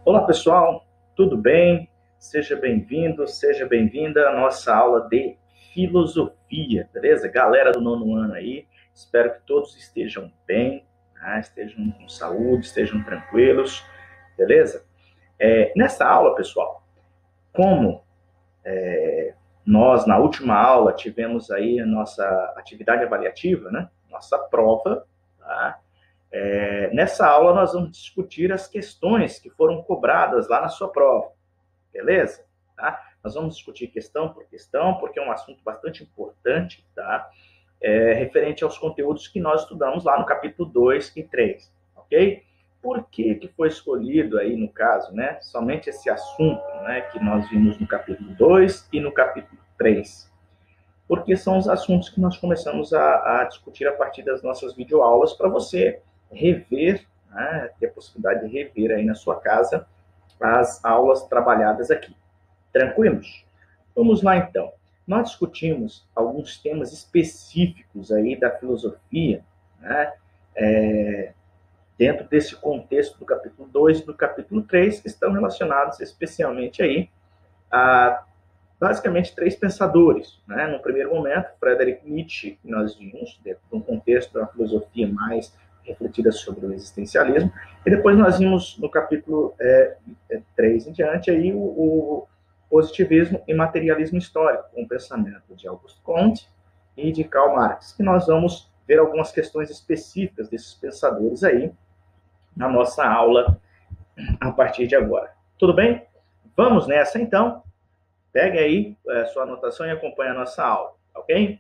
Olá, pessoal, tudo bem? Seja bem-vindo, seja bem-vinda à nossa aula de filosofia, beleza? Galera do nono ano aí, espero que todos estejam bem, né? Estejam com saúde, estejam tranquilos, beleza? Nessa aula, pessoal, como nós, na última aula, tivemos aí a nossa atividade avaliativa, né? Nossa prova, tá? Nessa aula, nós vamos discutir as questões que foram cobradas lá na sua prova, beleza? Tá? Nós vamos discutir questão por questão, porque é um assunto bastante importante, tá? Referente aos conteúdos que nós estudamos lá no capítulo 2 e 3, ok? Por que foi escolhido aí, no caso, né, somente esse assunto, né, que nós vimos no capítulo 2 e no capítulo 3? Porque são os assuntos que nós começamos a discutir a partir das nossas videoaulas para você rever, né, ter a possibilidade de rever aí na sua casa as aulas trabalhadas aqui. Tranquilos? Vamos lá, então. Nós discutimos alguns temas específicos aí da filosofia, né, dentro desse contexto do capítulo 2 e do capítulo 3, que estão relacionados especialmente aí a basicamente três pensadores. Né? No primeiro momento, Friedrich Nietzsche, que nós vimos dentro de um contexto da filosofia mais refletida sobre o existencialismo, e depois nós vimos no capítulo 3 em diante aí o positivismo e materialismo histórico, com o pensamento de Auguste Comte e de Karl Marx, que nós vamos ver algumas questões específicas desses pensadores aí na nossa aula a partir de agora. Tudo bem? Vamos nessa então. Pegue aí sua anotação e acompanhe a nossa aula, ok?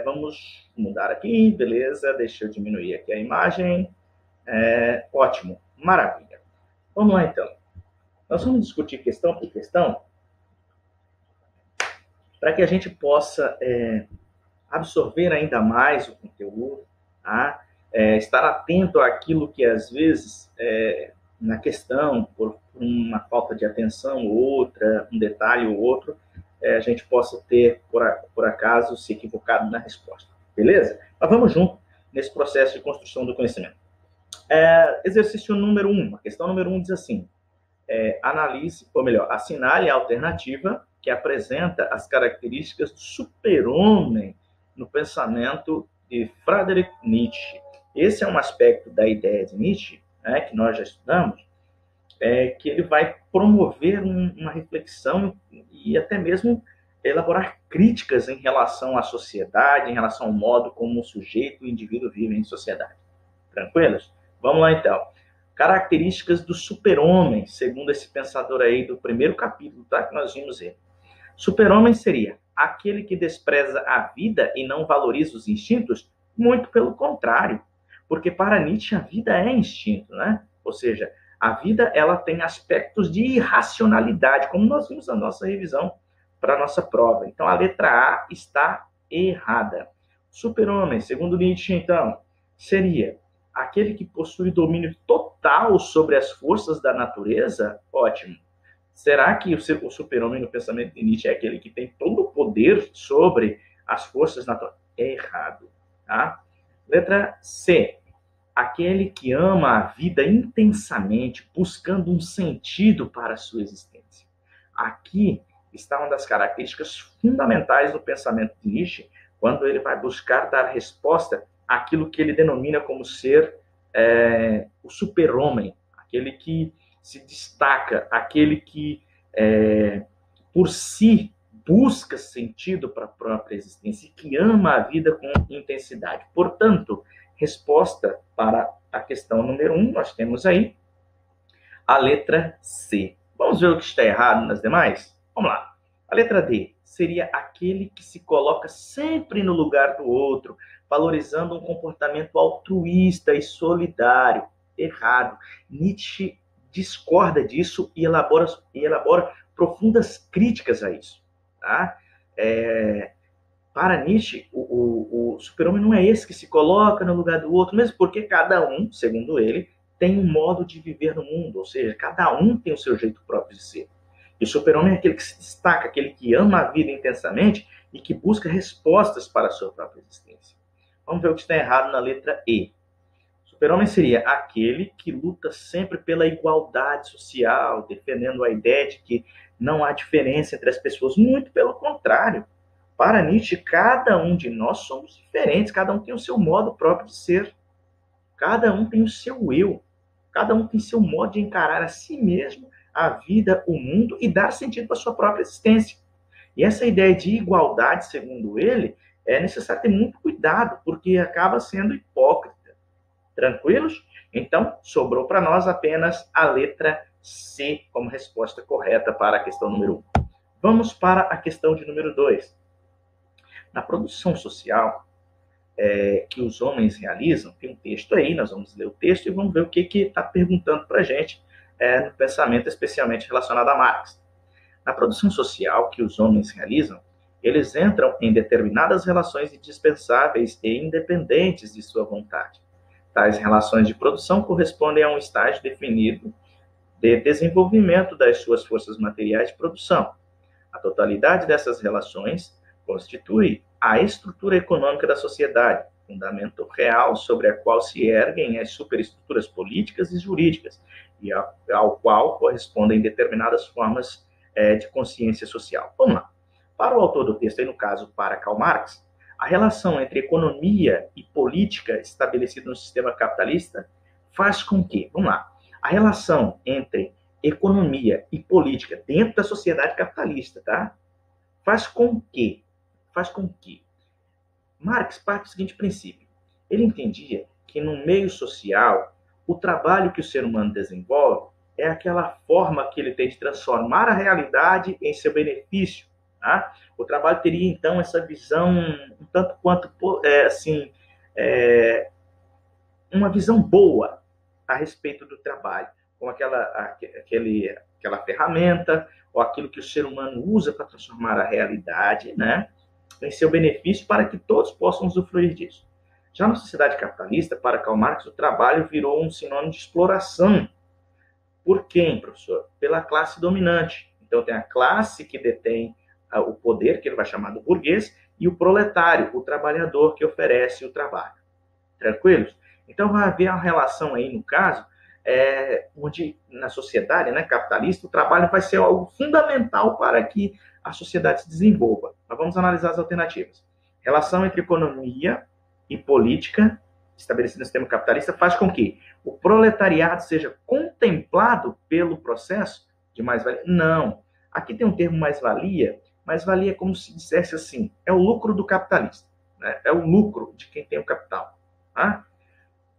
Vamos mudar aqui, beleza? Deixa eu diminuir aqui a imagem. Ótimo, maravilha. Vamos lá, então. Nós vamos discutir questão por questão para que a gente possa absorver ainda mais o conteúdo, tá? Estar atento àquilo que, às vezes, na questão, por uma falta de atenção ou outra, um detalhe ou outro, a gente possa ter, por acaso, se equivocado na resposta. Beleza? Mas vamos junto nesse processo de construção do conhecimento. Exercício número 1. A questão número 1 diz assim: analise, ou melhor, assinale a alternativa que apresenta as características do super-homem no pensamento de Friedrich Nietzsche. Esse é um aspecto da ideia de Nietzsche, né, que nós já estudamos, que ele vai promover uma reflexão e até mesmo elaborar críticas em relação à sociedade, em relação ao modo como o sujeito, o indivíduo vive em sociedade. Tranquilos? Vamos lá, então. Características do super-homem, segundo esse pensador aí do primeiro capítulo, tá? Que nós vimos ele. Super-homem seria aquele que despreza a vida e não valoriza os instintos? Muito pelo contrário, porque para Nietzsche a vida é instinto, né? Ou seja, a vida ela tem aspectos de irracionalidade, como nós vimos na nossa revisão para a nossa prova. Então a letra A está errada. Super-homem, segundo Nietzsche, então, seria aquele que possui domínio total sobre as forças da natureza? Ótimo. Será que o super-homem no pensamento de Nietzsche é aquele que tem todo o poder sobre as forças naturais? É errado. Tá? Letra C. Aquele que ama a vida intensamente, buscando um sentido para a sua existência. Aqui está uma das características fundamentais do pensamento de Nietzsche, quando ele vai buscar dar resposta àquilo que ele denomina como ser o super-homem, aquele que se destaca, aquele que, por si, busca sentido para a própria existência e que ama a vida com intensidade. Portanto, resposta para a questão número 1, nós temos aí a letra C. Vamos ver o que está errado nas demais? Vamos lá. A letra D seria aquele que se coloca sempre no lugar do outro, valorizando um comportamento altruísta e solidário. Errado. Nietzsche discorda disso e elabora profundas críticas a isso. Tá? Para Nietzsche, o super-homem não é esse que se coloca no lugar do outro, mesmo porque cada um, segundo ele, tem um modo de viver no mundo, ou seja, cada um tem o seu jeito próprio de ser. E o super-homem é aquele que se destaca, aquele que ama a vida intensamente e que busca respostas para a sua própria existência. Vamos ver o que está errado na letra E. Super-homem seria aquele que luta sempre pela igualdade social, defendendo a ideia de que não há diferença entre as pessoas. Muito pelo contrário. Para Nietzsche, cada um de nós somos diferentes, cada um tem o seu modo próprio de ser. Cada um tem o seu eu. Cada um tem seu modo de encarar a si mesmo, a vida, o mundo e dar sentido para a sua própria existência. E essa ideia de igualdade, segundo ele, é necessário ter muito cuidado, porque acaba sendo hipócrita. Tranquilos? Então, sobrou para nós apenas a letra C como resposta correta para a questão número 1. Vamos para a questão de número 2. Na produção social que os homens realizam, tem um texto aí, nós vamos ler o texto e vamos ver o que está perguntando para a gente no pensamento especialmente relacionado a Marx. Na produção social que os homens realizam, eles entram em determinadas relações indispensáveis e independentes de sua vontade. Tais relações de produção correspondem a um estágio definido de desenvolvimento das suas forças materiais de produção. A totalidade dessas relações constitui a estrutura econômica da sociedade, fundamento real sobre a qual se erguem as superestruturas políticas e jurídicas, e ao qual correspondem determinadas formas de consciência social. Vamos lá. Para o autor do texto, e no caso para Karl Marx, a relação entre economia e política estabelecida no sistema capitalista faz com que, vamos lá, a relação entre economia e política dentro da sociedade capitalista, tá? Faz com que Marx parte do seguinte princípio. Ele entendia que no meio social, o trabalho que o ser humano desenvolve é aquela forma que ele tem de transformar a realidade em seu benefício. Tá? O trabalho teria, então, essa visão um tanto quanto, uma visão boa a respeito do trabalho, como aquela ferramenta ou aquilo que o ser humano usa para transformar a realidade, né, em seu benefício para que todos possam usufruir disso. Já na sociedade capitalista, para Karl Marx, o trabalho virou um sinônimo de exploração. Por quem, professor? Pela classe dominante. Então, tem a classe que detém o poder, que ele vai chamar do burguês, e o proletário, o trabalhador que oferece o trabalho. Tranquilos? Então, vai haver uma relação aí, no caso, onde na sociedade, né, capitalista, o trabalho vai ser algo fundamental para que a sociedade se desenvolva. Mas vamos analisar as alternativas. Relação entre economia e política estabelecida no sistema capitalista faz com que o proletariado seja contemplado pelo processo de mais-valia? Não. Aqui tem um termo mais-valia. Mais-valia é como se dissesse assim, é o lucro do capitalista, né? É o lucro de quem tem o capital. Tá?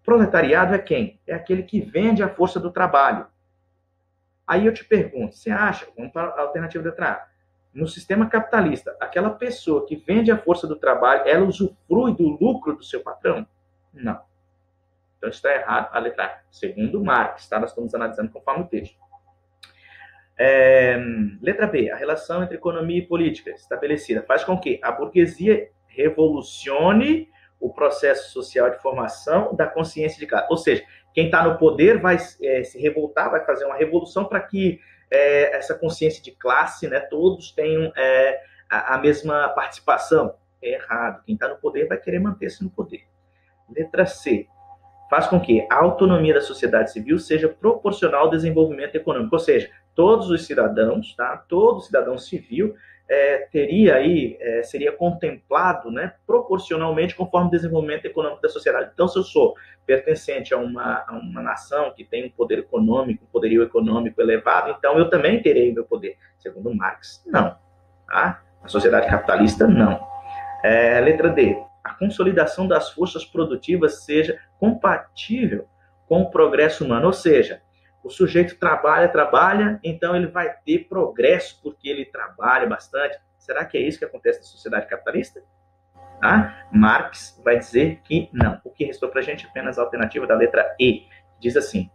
Proletariado é quem? É aquele que vende a força do trabalho. Aí eu te pergunto, você acha, vamos para a alternativa de trás, no sistema capitalista, aquela pessoa que vende a força do trabalho, ela usufrui do lucro do seu patrão? Não. Então está errado a letra A. Segundo Marx, tá? Nós estamos analisando conforme o texto. Letra B, a relação entre economia e política estabelecida faz com que a burguesia revolucione o processo social de formação da consciência de classe. Ou seja, quem está no poder vai se revoltar, vai fazer uma revolução para que essa consciência de classe, né, todos tenham a mesma participação. É errado. Quem está no poder vai querer manter-se no poder. Letra C, faz com que a autonomia da sociedade civil seja proporcional ao desenvolvimento econômico. Ou seja, todos os cidadãos, tá? Todo cidadão civil teria aí, seria contemplado, né, proporcionalmente conforme o desenvolvimento econômico da sociedade. Então, se eu sou pertencente a uma nação que tem um poder econômico, um poderio econômico elevado, então eu também terei meu poder. Segundo Marx, não. Tá? A sociedade capitalista, não. Letra D. A consolidação das forças produtivas seja compatível com o progresso humano. Ou seja, o sujeito trabalha, então ele vai ter progresso porque ele trabalha bastante. Será que é isso que acontece na sociedade capitalista? Tá? Marx vai dizer que não. O que restou para a gente é apenas a alternativa da letra E. Diz assim,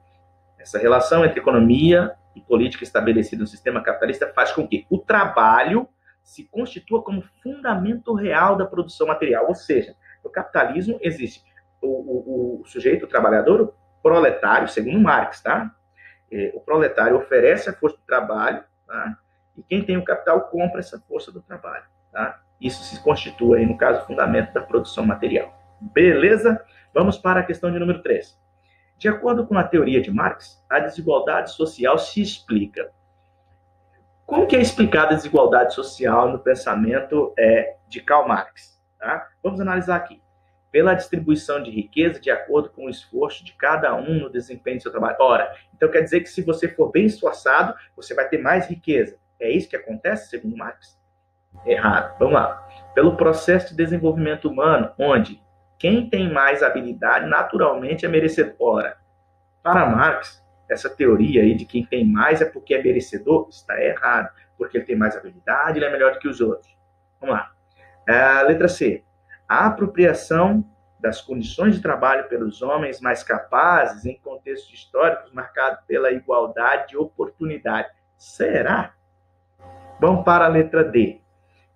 essa relação entre economia e política estabelecida no sistema capitalista faz com que o trabalho se constitua como fundamento real da produção material. Ou seja, no capitalismo existe o sujeito, o trabalhador, o proletário, segundo Marx, tá? O proletário oferece a força do trabalho, tá? E quem tem o capital compra essa força do trabalho. Tá? Isso se constitui, no caso, o fundamento da produção material. Beleza? Vamos para a questão de número 3. De acordo com a teoria de Marx, a desigualdade social se explica. Como que é explicada a desigualdade social no pensamento de Karl Marx? Tá? Vamos analisar aqui. Pela distribuição de riqueza de acordo com o esforço de cada um no desempenho do seu trabalho. Ora, então quer dizer que se você for bem esforçado, você vai ter mais riqueza. É isso que acontece, segundo Marx? Errado. Vamos lá. Pelo processo de desenvolvimento humano, onde quem tem mais habilidade naturalmente é merecedor. Ora, para Marx, essa teoria aí de quem tem mais é porque é merecedor está errado. Porque ele tem mais habilidade, ele é melhor do que os outros. Vamos lá. Letra C. A apropriação das condições de trabalho pelos homens mais capazes em contextos históricos marcados pela igualdade de oportunidade. Será? Vamos para a letra D.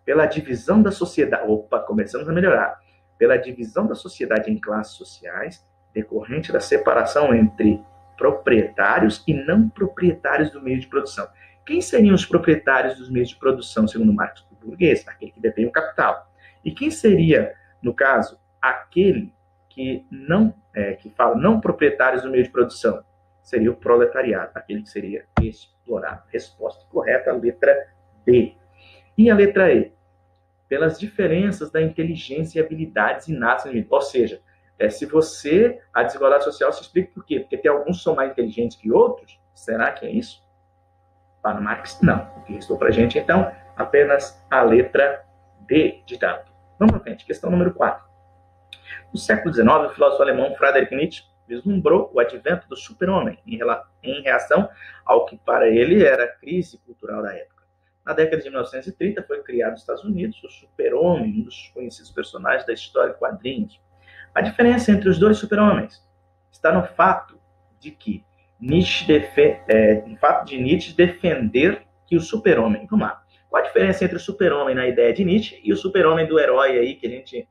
Pela divisão da sociedade... Opa, começamos a melhorar. Pela divisão da sociedade em classes sociais, decorrente da separação entre proprietários e não proprietários do meio de produção. Quem seriam os proprietários dos meios de produção, segundo Marx? O burguês, aquele que detém o capital. E quem seria, no caso, aquele que fala não proprietários do meio de produção? Seria o proletariado, aquele que seria explorado. Resposta correta, letra B. E a letra E? Pelas diferenças da inteligência e habilidades inatas no indivíduo. Ou seja, a desigualdade social se explica por quê? Porque tem alguns que são mais inteligentes que outros? Será que é isso? Para Marx, não. O que restou para a gente, então, apenas a letra D de dado. Vamos à frente, questão número 4. No século XIX, o filósofo alemão Friedrich Nietzsche vislumbrou o advento do super-homem em reação ao que para ele era a crise cultural da época. Na década de 1930, foi criado nos Estados Unidos o super-homem, um dos conhecidos personagens da história de quadrinhos. A diferença entre os dois super-homens está no fato de que Nietzsche defender que o super-homem... Vamos lá. Qual a diferença entre o super-homem na ideia de Nietzsche e o super-homem do herói aí que a gente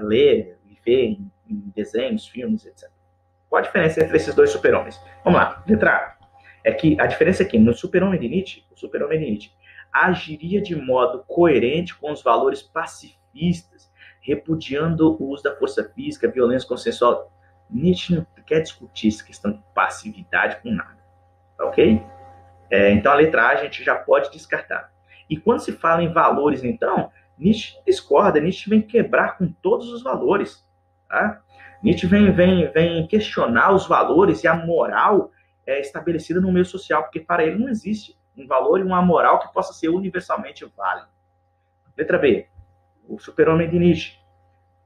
lê e vê em desenhos, filmes, etc. Qual a diferença entre esses dois super-homens? Vamos lá. Letra A. É que a diferença é que no super-homem de Nietzsche, o super-homem de Nietzsche agiria de modo coerente com os valores pacifistas, repudiando o uso da força física, violência consensual. Nietzsche não quer discutir essa questão de passividade com nada. Ok? Então, a letra A a gente já pode descartar. E quando se fala em valores, então, Nietzsche discorda, Nietzsche vem quebrar com todos os valores. Tá? Nietzsche vem questionar os valores e a moral estabelecida no meio social, porque para ele não existe um valor e uma moral que possa ser universalmente válido. Letra B. O super-homem de Nietzsche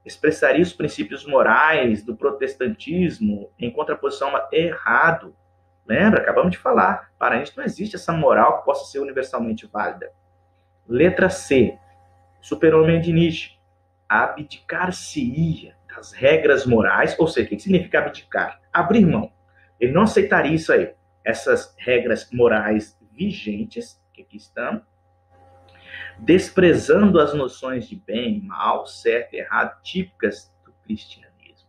expressaria os princípios morais do protestantismo em contraposição errado. Lembra? Acabamos de falar. Para a gente não existe essa moral que possa ser universalmente válida. Letra C. Super-homem de Nietzsche abdicar-se-ia das regras morais, ou seja, o que significa abdicar? Abrir mão. Ele não aceitaria isso aí. Essas regras morais vigentes, que aqui estão, desprezando as noções de bem, mal, certo e errado, típicas do cristianismo.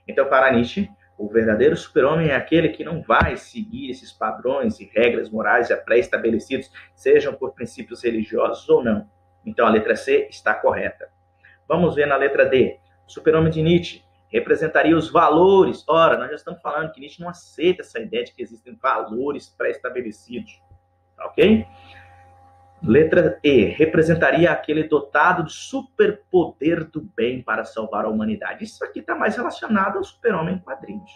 Então, para Nietzsche, o verdadeiro super-homem é aquele que não vai seguir esses padrões e regras morais já pré-estabelecidos, sejam por princípios religiosos ou não. Então, a letra C está correta. Vamos ver na letra D. O super-homem de Nietzsche representaria os valores. Ora, nós já estamos falando que Nietzsche não aceita essa ideia de que existem valores pré-estabelecidos. Ok? Letra E. Representaria aquele dotado do superpoder do bem para salvar a humanidade. Isso aqui está mais relacionado ao super-homem em quadrinhos.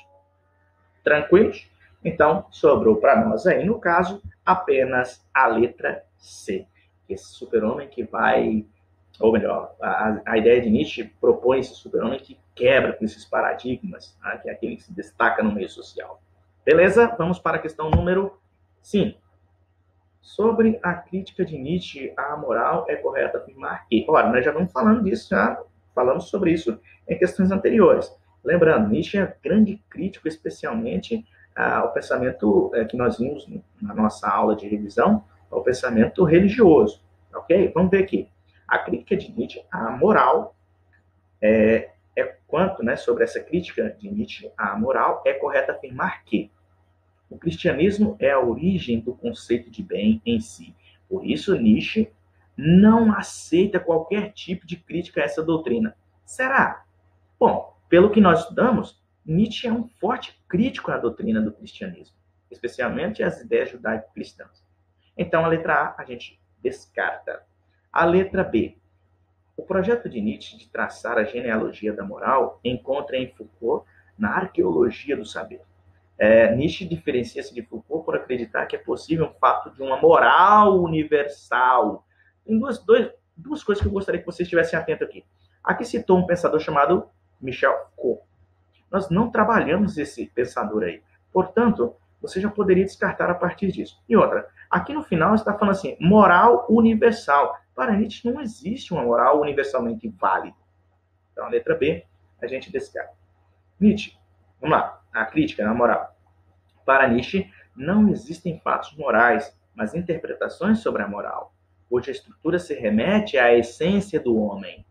Tranquilos? Então, sobrou para nós aí, no caso, apenas a letra C. Esse super-homem que vai... Ou melhor, a ideia de Nietzsche propõe esse super-homem que quebra com esses paradigmas, tá? Que é aquele que se destaca no meio social. Beleza? Vamos para a questão número 5. Sobre a crítica de Nietzsche à moral, é correto afirmar que... Ora, nós já vamos falando disso, já falamos sobre isso em questões anteriores. Lembrando, Nietzsche é grande crítico, especialmente ao pensamento que nós vimos na nossa aula de revisão, ao pensamento religioso. Ok? Vamos ver aqui. A crítica de Nietzsche à moral sobre essa crítica de Nietzsche à moral, é correto afirmar que o cristianismo é a origem do conceito de bem em si. Por isso, Nietzsche não aceita qualquer tipo de crítica a essa doutrina. Será? Bom, pelo que nós estudamos, Nietzsche é um forte crítico à doutrina do cristianismo, especialmente às ideias judaico-cristãs. Então, a letra A a gente descarta. A letra B. O projeto de Nietzsche de traçar a genealogia da moral encontra em Foucault na arqueologia do saber. Nietzsche diferencia-se de Foucault por acreditar que é possível um fato de uma moral universal. Tem duas coisas que eu gostaria que vocês estivessem atentos aqui. Aqui citou um pensador chamado Michel Foucault. Nós não trabalhamos esse pensador aí. Portanto, você já poderia descartar a partir disso. E outra, aqui no final está falando assim, moral universal. Para Nietzsche não existe uma moral universalmente válida. Então, a letra B, a gente descarta. Nietzsche, vamos lá, a crítica na moral. Para Nietzsche, não existem fatos morais, mas interpretações sobre a moral, cuja estrutura se remete à essência do homem.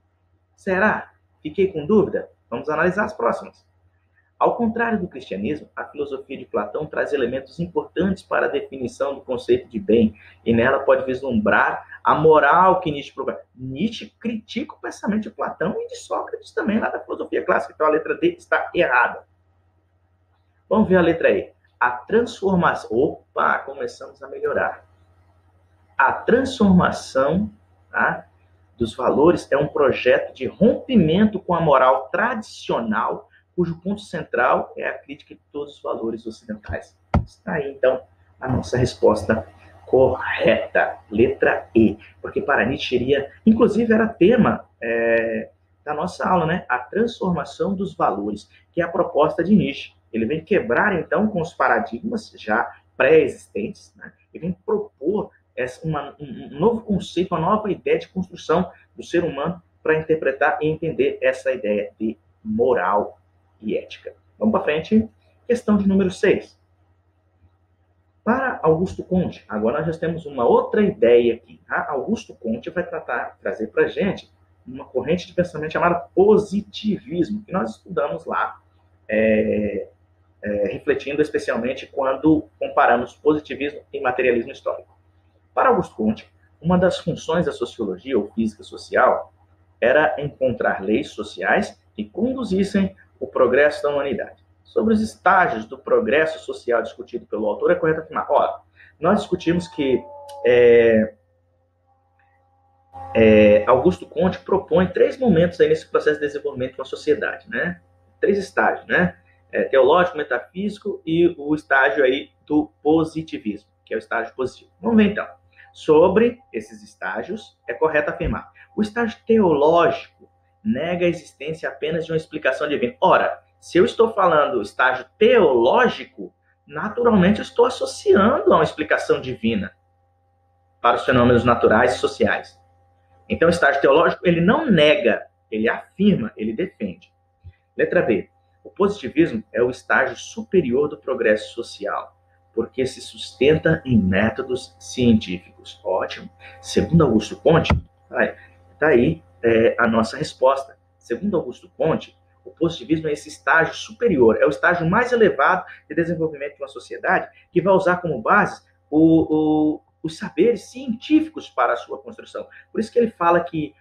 Será? Fiquei com dúvida? Vamos analisar as próximas. Ao contrário do cristianismo, a filosofia de Platão traz elementos importantes para a definição do conceito de bem, e nela pode vislumbrar a moral que Nietzsche propõe. Nietzsche critica o pensamento de Platão e de Sócrates também, lá da filosofia clássica, então a letra D está errada. Vamos ver a letra E. A transformação... Opa, começamos a melhorar. A transformação, tá, dos valores é um projeto de rompimento com a moral tradicional, cujo ponto central é a crítica de todos os valores ocidentais. Está aí, então, a nossa resposta correta. Letra E. Porque para Nietzsche seria... Inclusive, era tema da nossa aula, né? A transformação dos valores, que é a proposta de Nietzsche. Ele vem quebrar, então, com os paradigmas já pré-existentes, né? Ele vem propor um novo conceito, uma nova ideia de construção do ser humano para interpretar e entender essa ideia de moral e ética. Vamos para frente. Questão de número 6. Para Augusto Comte, agora nós já temos uma outra ideia aqui. Tá? Augusto Comte vai trazer para a gente uma corrente de pensamento chamada positivismo, que nós estudamos lá, refletindo especialmente quando comparamos positivismo e materialismo histórico. Para Augusto Comte, uma das funções da sociologia ou física social era encontrar leis sociais que conduzissem o progresso da humanidade. Sobre os estágios do progresso social discutido pelo autor, é correto afirmar. Ora, nós discutimos que Augusto Comte propõe 3 momentos aí nesse processo de desenvolvimento de uma sociedade, né? 3 estágios, né? Teológico, metafísico e o estágio aí do positivismo, que é o estágio positivo. Vamos ver então. Sobre esses estágios, é correto afirmar. O estágio teológico nega a existência apenas de uma explicação divina. Ora, se eu estou falando estágio teológico, naturalmente eu estou associando a uma explicação divina para os fenômenos naturais e sociais. Então, o estágio teológico, ele não nega, ele afirma, ele defende. Letra B. O positivismo é o estágio superior do progresso social, porque se sustenta em métodos científicos. Ótimo. Segundo Augusto Comte, está aí a nossa resposta. Segundo Augusto Comte, o positivismo é esse estágio superior, é o estágio mais elevado de desenvolvimento de uma sociedade que vai usar como base os saberes científicos para a sua construção. Por isso que ele fala que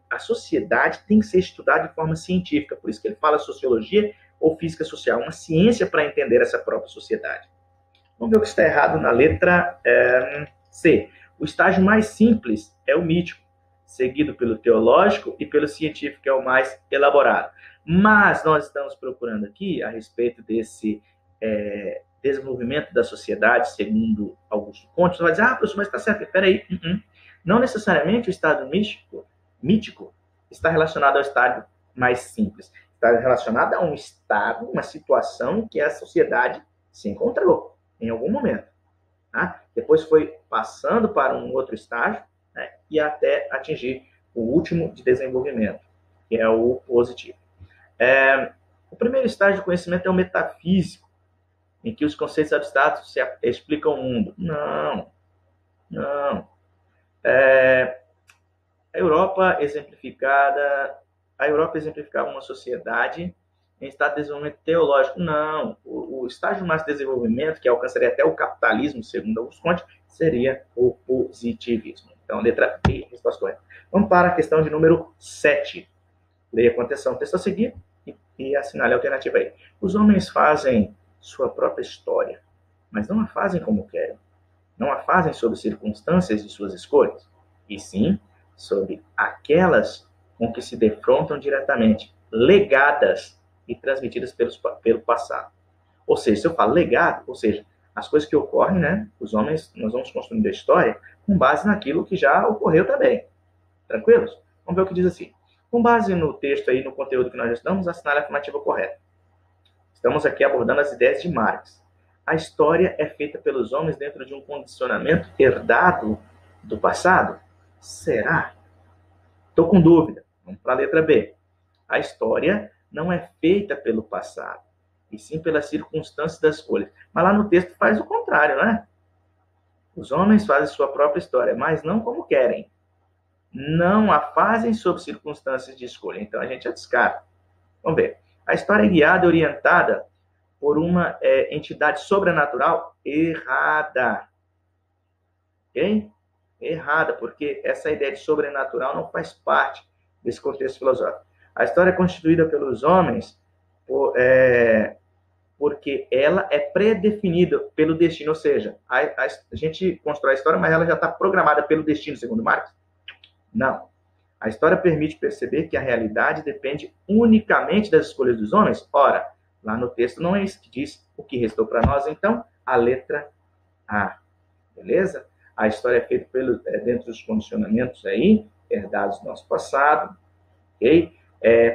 a sociedade tem que ser estudada de forma científica. Por isso que ele fala sociologia ou física social, uma ciência para entender essa própria sociedade. Vamos ver o que está errado na letra C. O estágio mais simples é o mítico, seguido pelo teológico e pelo científico, que é o mais elaborado. Mas nós estamos procurando aqui, a respeito desse desenvolvimento da sociedade, segundo Augusto Comte, você vai dizer, professor, mas está certo, peraí. Não necessariamente o estado mítico está relacionado ao estado mais simples. Está relacionado a um estado, uma situação em que a sociedade se encontrou em algum momento. Tá? Depois foi passando para um outro estágio, né, e até atingir o último de desenvolvimento, que é o positivo. O primeiro estágio de conhecimento é o metafísico, em que os conceitos abstratos explicam o mundo. Não. A Europa exemplificava uma sociedade em estado de desenvolvimento teológico. Não. O estágio mais de desenvolvimento, que alcançaria até o capitalismo, segundo Augusto Comte, seria o positivismo. Então, letra B, resposta correta. Vamos para a questão de número 7. Leia com atenção o texto a seguir e assinale a alternativa aí. Os homens fazem sua própria história, mas não a fazem como querem. Não a fazem sob circunstâncias de suas escolhas, e sim sob aquelas com que se defrontam diretamente, legadas e transmitidas pelo passado. Ou seja, se eu falo legado, ou seja, as coisas que ocorrem, né? Os homens, nós vamos construindo a história com base naquilo que já ocorreu também. Tranquilos? Vamos ver o que diz assim. Com base no texto aí, no conteúdo que nós estudamos, assinale a afirmativa correta. Estamos aqui abordando as ideias de Marx. A história é feita pelos homens dentro de um condicionamento herdado do passado? Será? Estou com dúvida. Vamos para a letra B. A história não é feita pelo passado, e sim pelas circunstâncias das escolhas. Mas lá no texto faz o contrário, né? Os homens fazem sua própria história, mas não como querem. Não a fazem sob circunstâncias de escolha. Então a gente já descarta. Vamos ver. A história é guiada e orientada por uma entidade sobrenatural errada. Ok? Errada, porque essa ideia de sobrenatural não faz parte desse contexto filosófico. A história é constituída pelos homens porque ela é predefinida pelo destino, ou seja, a gente constrói a história, mas ela já está programada pelo destino, segundo Marx? Não. A história permite perceber que a realidade depende unicamente das escolhas dos homens? Ora, lá no texto não é isso que diz. O que restou para nós, então? A letra A. Beleza? A história é feita dentro dos condicionamentos aí, herdados do nosso passado. Ok?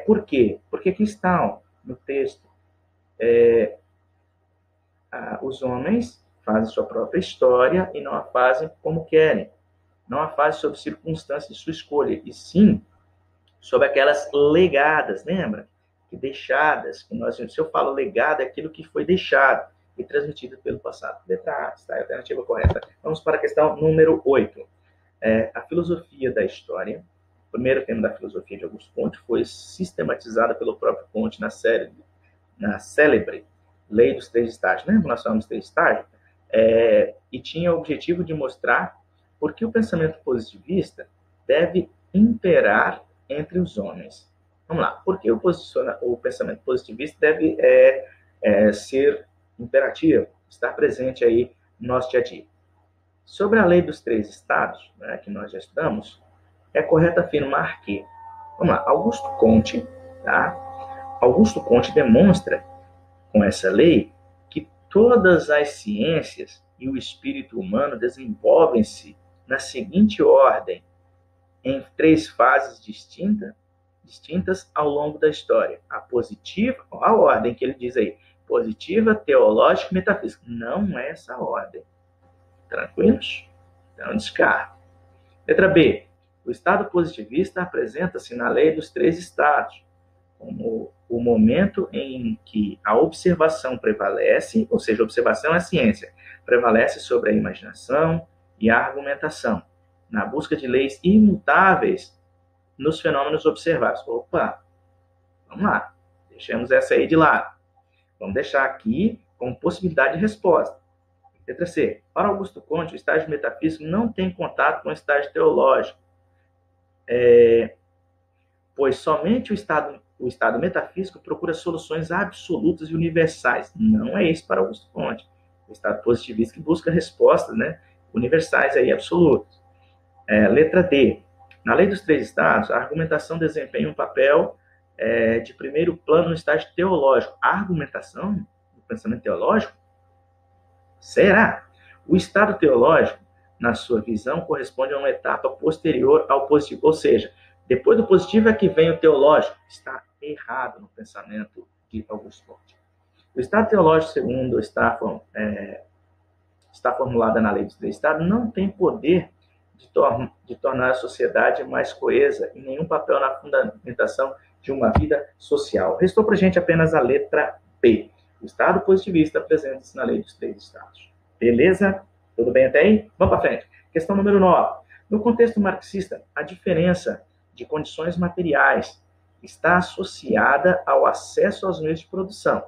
Por quê? Porque aqui estão no texto. Os homens fazem sua própria história e não a fazem como querem. Não a fazem sob circunstâncias de sua escolha, e sim sob aquelas legadas, lembra? Que deixadas, se eu falo legado, é aquilo que foi deixado e transmitido pelo passado. Letra A, está a alternativa correta. Vamos para a questão número 8. A filosofia da história, o primeiro tema da filosofia de Augusto Comte, foi sistematizada pelo próprio Comte na célebre Lei dos Três Estágios. Lembra? Nós falamos dos três estágios? E tinha o objetivo de mostrar por que o pensamento positivista deve imperar entre os homens. Vamos lá. Por que o pensamento positivista deve ser imperativo, estar presente aí no nosso dia a dia? Sobre a lei dos três estados, né, que nós já estudamos, é correto afirmar que, vamos lá, Augusto Comte demonstra com essa lei que todas as ciências e o espírito humano desenvolvem-se na seguinte ordem, em três fases distintas ao longo da história. A positiva, a ordem que ele diz aí, positiva, teológica e metafísica. Não é essa ordem. Tranquilos? Então, descarta. Letra B. O estado positivista apresenta-se na lei dos três estados, como o momento em que a observação prevalece, ou seja, a observação é a ciência, prevalece sobre a imaginação e a argumentação, na busca de leis imutáveis nos fenômenos observados. Opa, vamos lá, deixemos essa aí de lado. Vamos deixar aqui como possibilidade de resposta. Letra C. Para Augusto Comte, o estágio metafísico não tem contato com o estágio teológico, pois somente o estado metafísico procura soluções absolutas e universais. Não é esse para Augusto Comte. O estado positivista que busca respostas, né, universais aí, absolutas. Letra D. Na lei dos três estados, a argumentação desempenha um papel de primeiro plano no estágio teológico. A argumentação do pensamento teológico? Será? O estado teológico, na sua visão, corresponde a uma etapa posterior ao positivo. Ou seja, depois do positivo é que vem o teológico. Está errado no pensamento de Augusto Comte. O estado teológico, segundo está formulada na lei dos três estados, não tem poder de tornar a sociedade mais coesa e nenhum papel na fundamentação de uma vida social. Restou para a gente apenas a letra B. O estado positivista apresenta-se na lei dos três estados. Beleza? Tudo bem até aí? Vamos para frente. Questão número 9. No contexto marxista, a diferença de condições materiais está associada ao acesso aos meios de produção.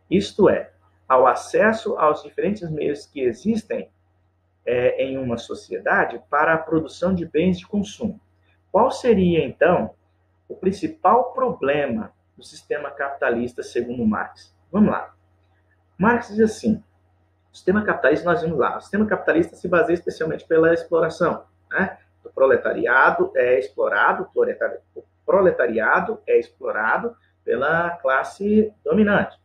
Isto é, ao acesso aos diferentes meios que existem em uma sociedade para a produção de bens de consumo. Qual seria, então, o principal problema do sistema capitalista segundo Marx? Vamos lá. Marx diz assim, o sistema capitalista, nós vimos lá, o sistema capitalista se baseia especialmente pela exploração, né? O proletariado é explorado, o proletariado é explorado pela classe dominante,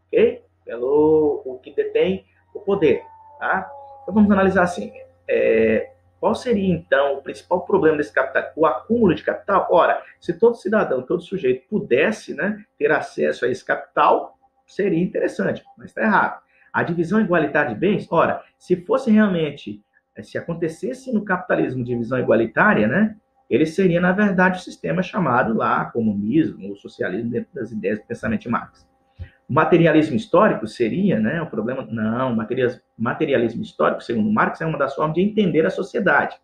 ok? Pelo o que detém o poder, tá? Então vamos analisar assim, qual seria então o principal problema desse capital? O acúmulo de capital? Ora, se todo cidadão, todo sujeito pudesse, né, ter acesso a esse capital, seria interessante, mas está errado. A divisão igualitária de bens? Ora, se fosse realmente, se acontecesse no capitalismo divisão igualitária, né, ele seria, na verdade, o sistema chamado lá comunismo ou socialismo dentro das ideias do pensamento de Marx. O materialismo histórico seria, né, o problema? Não, materialismo histórico, segundo Marx, é uma das formas de entender a sociedade.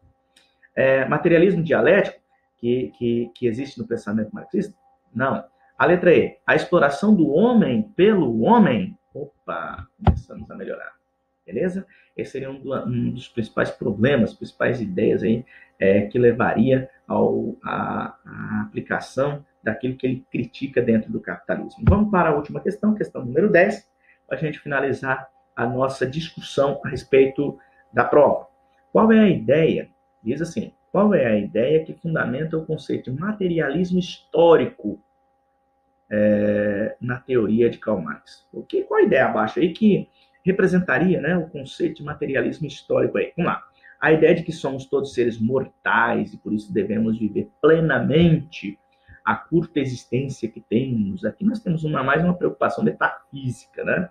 Materialismo dialético, que existe no pensamento marxista? Não. A letra E, a exploração do homem pelo homem? Opa, começamos a melhorar. Beleza? Esse seria um dos principais problemas, principais ideias aí, que levaria à aplicação daquilo que ele critica dentro do capitalismo. Vamos para a última questão, questão número 10, para a gente finalizar a nossa discussão a respeito da prova. Qual é a ideia? Diz assim, qual é a ideia que fundamenta o conceito de materialismo histórico na teoria de Karl Marx? Qual a ideia abaixo aí que representaria, né, o conceito de materialismo histórico aí? Vamos lá. A ideia de que somos todos seres mortais e por isso devemos viver plenamente a curta existência que temos. Aqui nós temos mais uma preocupação metafísica, né?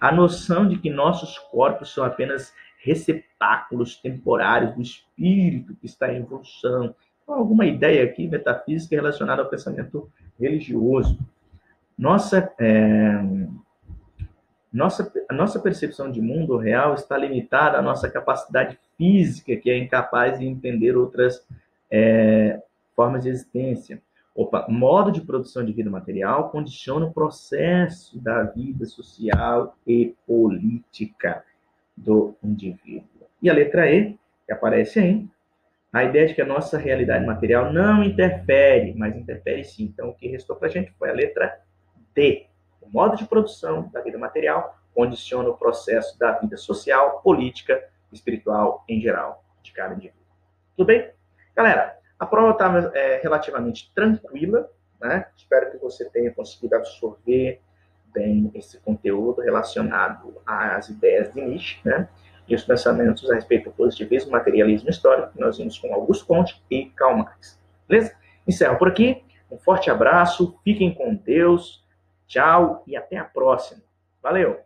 A noção de que nossos corpos são apenas receptáculos temporários do espírito que está em evolução. Então, alguma ideia aqui metafísica relacionada ao pensamento religioso. A nossa percepção de mundo real está limitada à nossa capacidade física, que é incapaz de entender outras formas de existência. Modo de produção de vida material condiciona o processo da vida social e política do indivíduo. E a letra E, que aparece aí, a ideia de que a nossa realidade material não interfere, mas interfere sim. Então, o que restou para a gente foi a letra D. O modo de produção da vida material condiciona o processo da vida social, política, espiritual, em geral, de cada indivíduo. Tudo bem? Galera, a prova está relativamente tranquila, né? Espero que você tenha conseguido absorver bem esse conteúdo relacionado às ideias de Nietzsche, né? E os pensamentos a respeito do positivismo e materialismo histórico, que nós vimos com Augusto Comte e Karl Marx. Beleza? Encerro por aqui. Um forte abraço, fiquem com Deus, tchau e até a próxima. Valeu!